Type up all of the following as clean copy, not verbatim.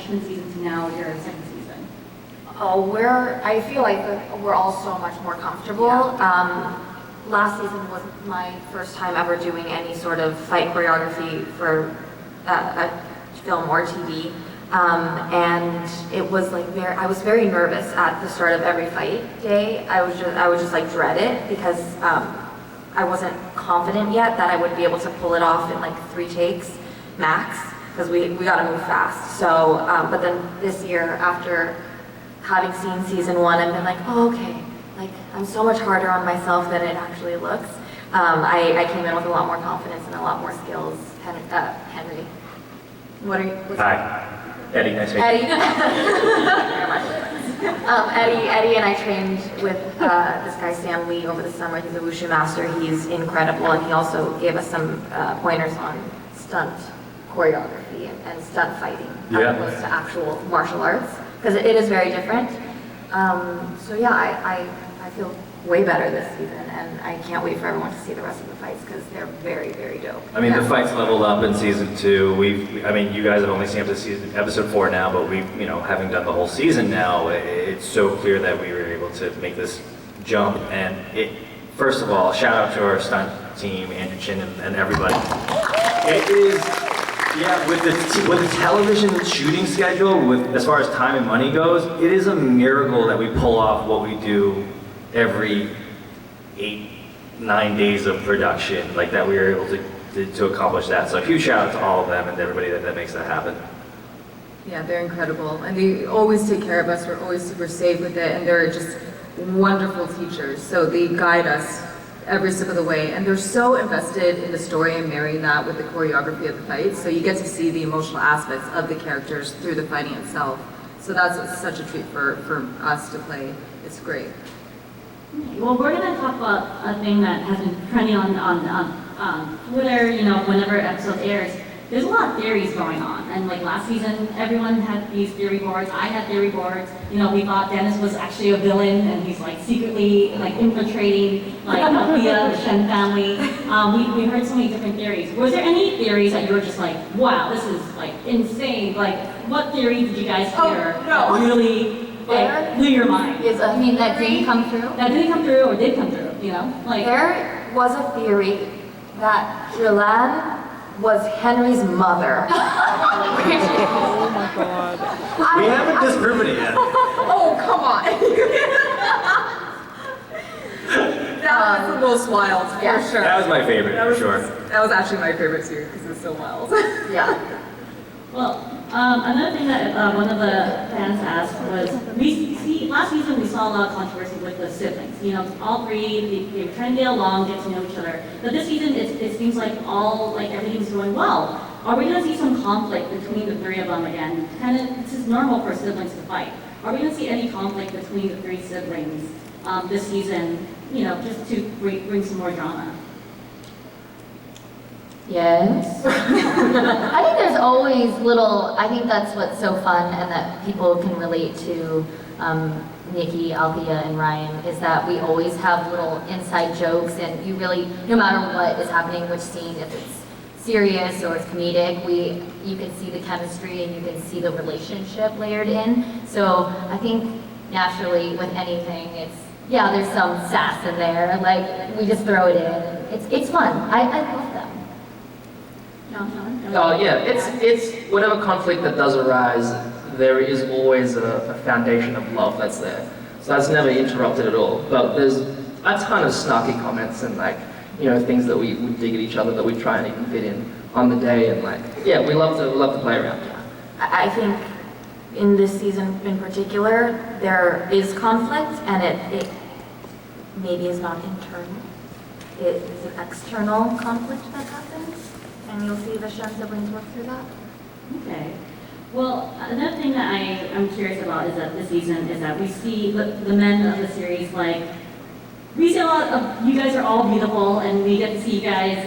freshman season to now your second season? Oh, I feel like we're all so much more comfortable. Yeah. Last season was my first time ever doing any sort of fight choreography for a film or TV. And it was like I was very nervous at the start of every fight day. I would just like dread it because I wasn't confident yet that I would be able to pull it off in like 3 takes max, because we got to move fast. So, but then this year, after having seen season 1, I've been like, oh, okay, like I'm so much harder on myself than it actually looks. I came in with a lot more confidence and a lot more skills. Henry, what are you? Hi, Eddie. Nice to meet you. Eddie and I trained with this guy Sam Lee over the summer. He's a wushu master. He's incredible, and he also gave us some pointers on stunt choreography and stunt fighting, as opposed to actual martial arts, because it is very different. So yeah, I feel way better this season, and I can't wait for everyone to see the rest of the fights because they're very, very dope. I mean, the fights leveled up in season 2. I mean, you guys have only seen up to episode 4 now, but having done the whole season now, it's so clear that we were able to make this jump. And first of all, shout out to our stunt team, Andrew Chin and everybody. It is, with the television shooting schedule, as far as time and money goes, it is a miracle that we pull off what we do every 8-9 days of production, like that we were able to accomplish that. So huge shout out to all of them and everybody that makes that happen. Yeah, they're incredible, and they always take care of us. We're always super safe with it, and they're just wonderful teachers. So they guide us every step of the way, and they're so invested in the story and marrying that with the choreography of the fights. So you get to see the emotional aspects of the characters through the fighting itself. So that's such a treat for us to play. It's great. Okay, well, we're going to talk about a thing that has been trending on Twitter, whenever episode airs. There's a lot of theories going on, and like last season, everyone had these theory boards. I had theory boards. We thought Dennis was actually a villain, and he's like secretly like infiltrating like Althea, the Shen family. We heard so many different theories. Was there any theories that you were just like, wow, this is like insane? Like, what theory did you guys hear that really blew your mind? You mean that didn't come through? That didn't come through or did come through, Like, there was a theory that Jilan was Henry's mother. Oh my god. We haven't disproven it yet. Oh, come on. That was the most wild, for sure. That was my favorite, for sure. That was actually my favorite too, because it was so wild. Yeah. well, another thing that one of the fans asked was, last season we saw a lot of controversy with the siblings. All three, they were trying to get along, get to know each other. But this season, it seems like everything's going well. Are we going to see some conflict between the 3 of them again? This is normal for siblings to fight. Are we going to see any conflict between the 3 siblings this season, just to bring some more drama? Yes. I think there's always I think that's what's so fun and that people can relate to Nikki, Althea, and Ryan, is that we always have little inside jokes, and you really, no matter what is happening, which scene, if it's serious or it's comedic, you can see the chemistry and you can see the relationship layered in. So I think naturally with anything, there's some sass in there, like we just throw it in. It's fun. I love them. It's whatever conflict that does arise, there is always a foundation of love that's there. So that's never interrupted at all. But there's a ton of snarky comments and things that we dig at each other that we try and even fit in on the day, and we love to play around. I think in this season in particular, there is conflict, and it maybe is not internal. It is an external conflict that happens, and you'll see the Shen siblings work through that. Okay. Well, another thing that I'm curious about is that this season is that we see the men of the series, we see a lot of, you guys are all beautiful, and we get to see you guys,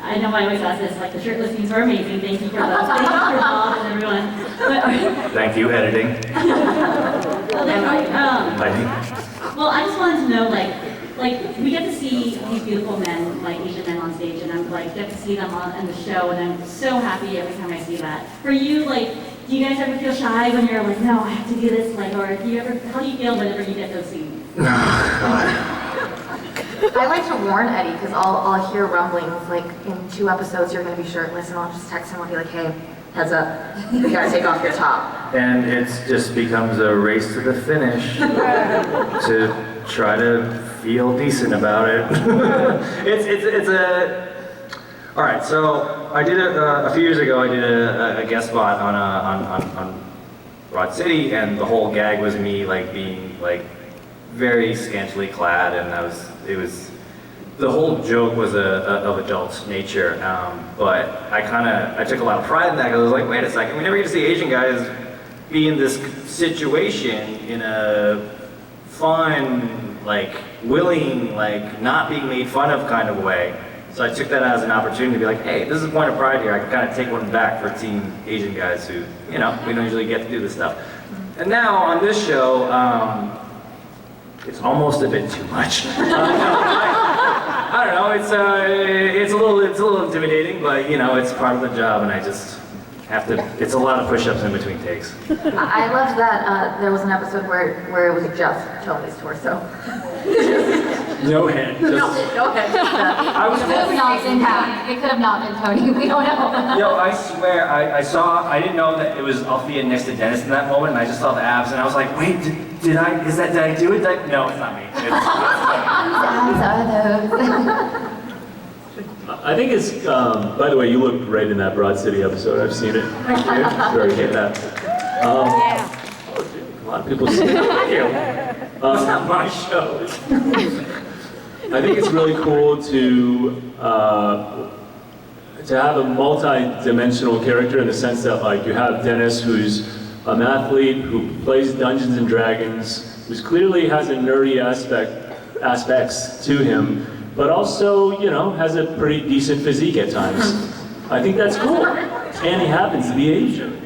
I know I always ask this, the shirtless scenes were amazing. Thank you for those. Thank you for Bob and everyone. Thank you, editing. Well, I just wanted to know, we get to see these beautiful men, Asian men on stage, and I'm get to see them on the show, and I'm so happy every time I see that. For you, do you guys ever feel shy when you're like, no, I have to do this, like, or do you ever, how do you feel whenever you get those scenes? I like to warn Eddie because I'll hear rumblings like in 2 episodes you're going to be shirtless, and I'll just text him. I'll be like, hey, heads up, you gotta take off your top. And it just becomes a race to the finish to try to feel decent about it. it's a. All right, so I did a few years ago. I did a guest spot on Broad City, and the whole gag was me like being like very scantily clad, and it was the whole joke was of adult nature, but I took a lot of pride in that because I was like, wait a second, we never get to see Asian guys be in this situation in a fun, like willing, like not being made fun of kind of way. So I took that as an opportunity to be like, hey, this is a point of pride here. I can kind of take one back for seeing Asian guys who, we don't usually get to do this stuff. And now on this show, it's almost a bit too much. I don't know. It's a little intimidating, but it's part of the job, and I just have to. It's a lot of push-ups in between takes. I loved that there was an episode where it was just Tony's torso. No head. Just, No head. I was It could have not been Tony. It could have not been Tony. We don't know. Yo, I swear, I didn't know that it was Althea next to Dennis in that moment, and I just saw the abs, and I was like, wait, did I do it? No, it's not me. I think it's, by the way, you looked great in that Broad City episode. I've seen it. Thank you. Very good. A lot of people see it. It's not my show. I think it's really cool to have a multi-dimensional character in the sense that like you have Dennis, who's an athlete who plays Dungeons and Dragons, who clearly has a nerdy aspects to him, but also has a pretty decent physique at times. I think that's cool. And he happens to be Asian,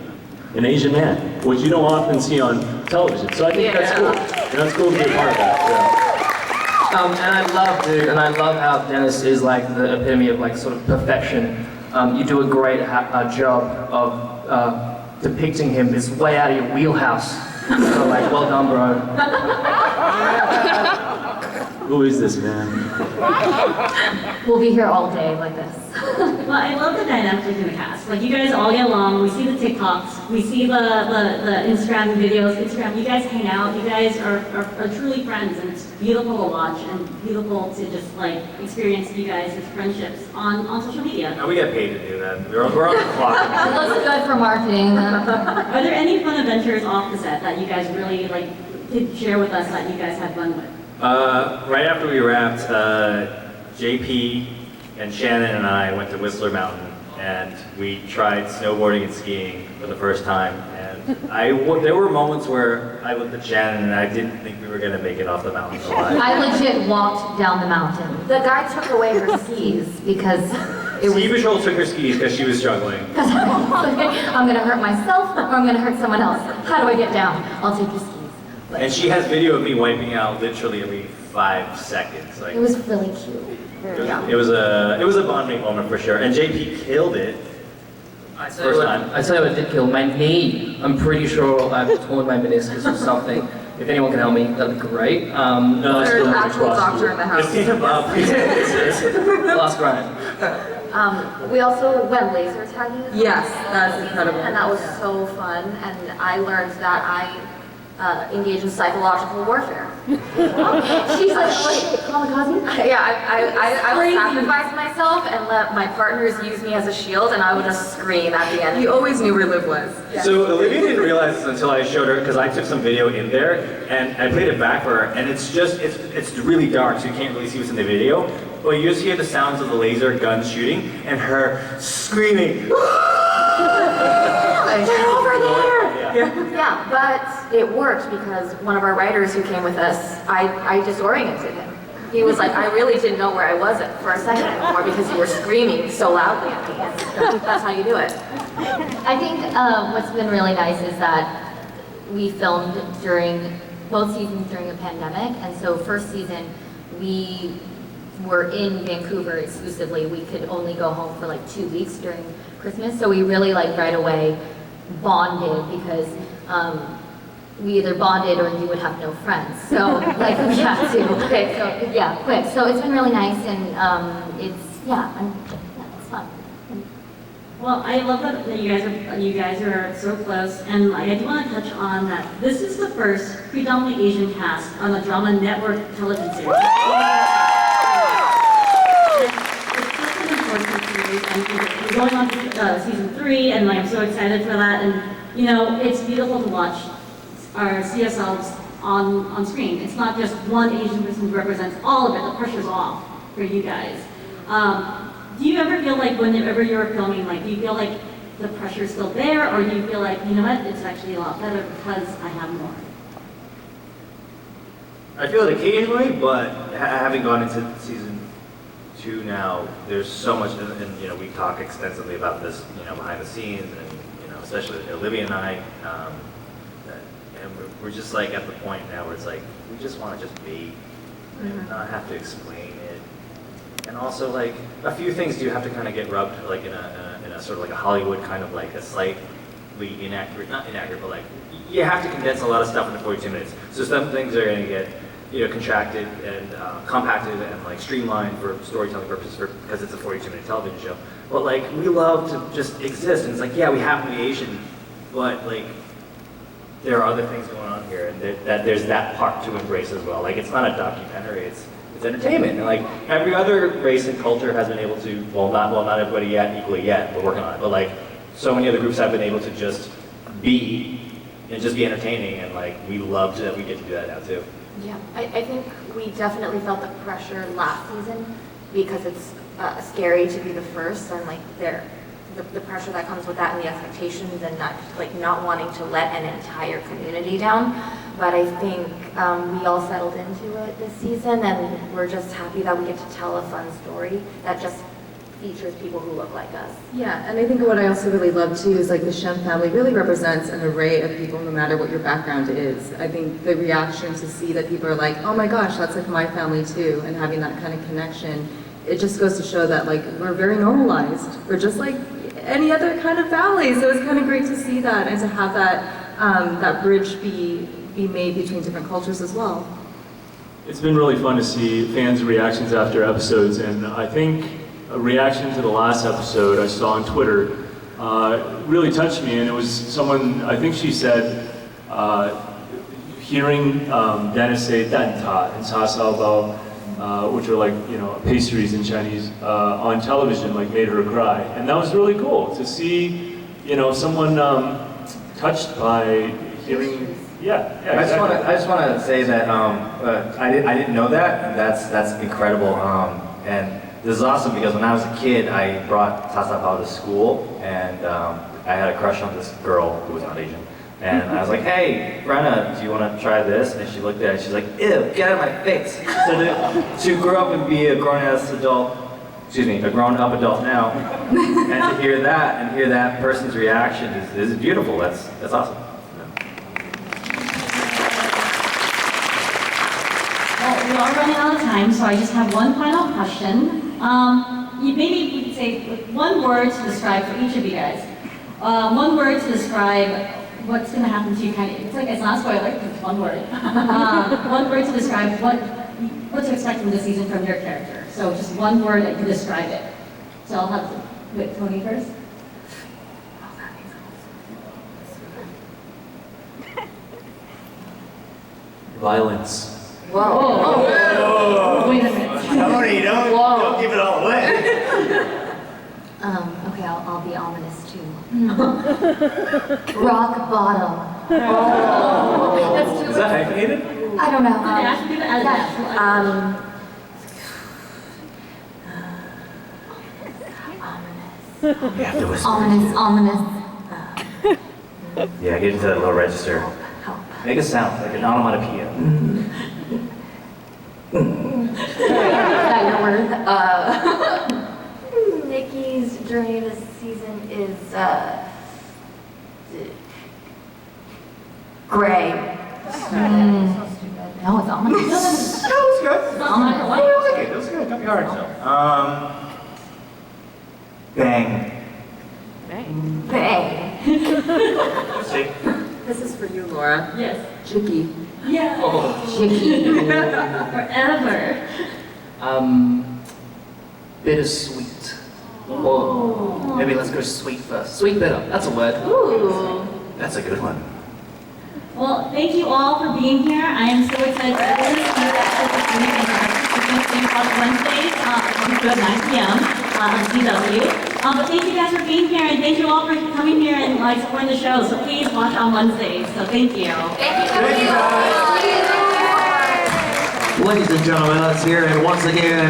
an Asian man, which you don't often see on television. So I think that's cool. And that's cool to be a part of that. Yeah. And I love how Dennis is like the epitome of like sort of perfection. You do a great job of depicting him. It's way out of your wheelhouse. So like, well done, bro. Who is this man? We'll be here all day like this. Well, I love the dynamic in the cast. Like, you guys all get along. We see the TikToks. We see the Instagram videos. You guys hang out. You guys are truly friends, and it's beautiful to watch and beautiful to just, like, experience you guys' friendships on social media. No, we get paid to do that. We're on the clock. It looks good for marketing. Are there any fun adventures off the set that you guys really, like, could share with us that you guys had fun with? Right after we wrapped, JP and Shannon and I went to Whistler Mountain, and we tried snowboarding and skiing for the first time. And there were moments where I looked at Shannon and I didn't think we were going to make it off the mountain alive. I legit walked down the mountain. The guy took away her skis because it was. Ski Patrol took her skis because she was struggling. I'm gonna hurt myself or I'm gonna hurt someone else. How do I get down? I'll take your skis. But And she has video of me wiping out literally every 5 seconds. Like, it was really cute. it was a bonding moment for sure. And JP killed it. I tell you what did kill my knee. I'm pretty sure I've torn my meniscus or something. If anyone can help me, that'd be great. No, There's an actual doctor in the house. Christina Bob. Last grind. We also went laser tagging. Yes, that's incredible. And that was so fun. And I learned that I engage in psychological warfare. She's like, kamikaze? Yeah, I would sacrifice myself and let my partners use me as a shield, and I would just scream at the end. You always knew where Liv was. So Olivia didn't realize this until I showed her, because I took some video in there and I played it back for her, and it's really dark, so you can't really see what's in the video. But you just hear the sounds of the laser guns shooting and her screaming. They're over there! Yeah. Yeah, but it worked because one of our writers who came with us, I disoriented him. He was like, I really didn't know where I was for a second anymore because you were screaming so loudly at me. And that's how you do it. I think what's been really nice is that we filmed during both seasons during a pandemic, and so first season we were in Vancouver exclusively. We could only go home for like 2 weeks during Christmas, so we really like right away bonded because we either bonded or you would have no friends. So like we had to quit. So yeah, quit. So it's been really nice and it's fun. Well, I love that you guys are so close, and I do want to touch on that this is the first predominantly Asian cast on a drama network television series. It's such an important series, and we're going on to season 3, and I'm so excited for that. And you know, it's beautiful to watch our CSLs on screen. It's not just one Asian person who represents all of it. The pressure's off for you guys. Do you ever feel like whenever you're filming, like, do you feel like the pressure's still there, or do you feel like, you know what, it's actually a lot better because I have more? I feel it occasionally, but having gone into season 2 now, there's so much, and you know, we talk extensively about this, you know, behind the scenes, and you know, especially Olivia and I, and we're just like at the point now where it's like we just want to just be, and not have to explain it. And also, like, a few things do have to kind of get rubbed, like in a sort of like a Hollywood kind of like a slightly inaccurate, not inaccurate, but like you have to condense a lot of stuff into 42 minutes. So some things are going to get, you know, contracted and compacted and like streamlined for storytelling purposes because it's a 42-minute television show. But like we love to just exist, and it's like, yeah, we have to be Asian, but like there are other things going on here, and there's that part to embrace as well. Like it's not a documentary, it's entertainment, and like every other race and culture has been able to, not everybody yet, equally yet, we're working on it, but like so many other groups have been able to just be, and just be entertaining, and like we love that we get to do that now too. Yeah, I think we definitely felt the pressure last season because it's scary to be the first, and like the pressure that comes with that and the expectations and not wanting to let an entire community down. But I think we all settled into it this season, and we're just happy that we get to tell a fun story that just features people who look like us. Yeah, and I think what I also really love too is like the Shem family really represents an array of people no matter what your background is. I think the reaction to see that people are like, oh my gosh, that's like my family too, and having that kind of connection, it just goes to show that like we're very normalized. We're just like any other kind of family. So it's kind of great to see that and to have that bridge be made between different cultures as well. It's been really fun to see fans' reactions after episodes, and I think a reaction to the last episode I saw on Twitter really touched me, and it was someone, I think she said, hearing Dennis say "dan ta" and "cha sao bao," which are like, you know, pastries in Chinese, on television, like made her cry, and that was really cool to see, you know, someone touched by hearing. Yeah, exactly. I just want to say that I didn't know that, and that's incredible. And this is awesome because when I was a kid, I brought Tasapao to school, and I had a crush on this girl who was not Asian. And I was like, hey, Brenna, do you want to try this? And she looked at it, she's like, ew, get out of my face. So to grow up and be a grown-up adult now, and to hear that person's reaction is beautiful. That's awesome. Well, we are running out of time, so I just have one final question. Maybe we could say one word to describe for each of you guys. One word to describe what's going to happen to you. It's not a spoiler. It's one word. One word to describe what to expect from this season from your character. So just one word that can describe it. So I'll have Tony first. Violence. Whoa. Wait a minute. Tony, don't give it all away. Okay, I'll be ominous too. Rock bottom. Oh. That's too Is that hyphenated? I don't know. I should do it as yeah. You have to whisper. Ominous. Yeah, get into that low register. Help. Make a sound, like an onomatopoeia. Is that your word? Nikki's journey this season is gray. So stupid. No, it's ominous. That was good. Ominous. I like it. That was good. Don't be hard on yourself. Bang. Bang. See? This is for you, Laura. Yes. Chicky. Yeah. Oh. Forever. Bittersweet. Or maybe let's go sweet first. Sweet bitter, that's a word. Ooh. That's a good one. Well, thank you all for being here. I am so excited for this. We are actually this week in our Wednesdays at 9 p.m. On CW. But thank you guys for being here, and thank you all for coming here and like supporting the show. So please watch on Wednesdays. So thank you. Thank you, everyone. Ladies and gentlemen, let's hear it once again.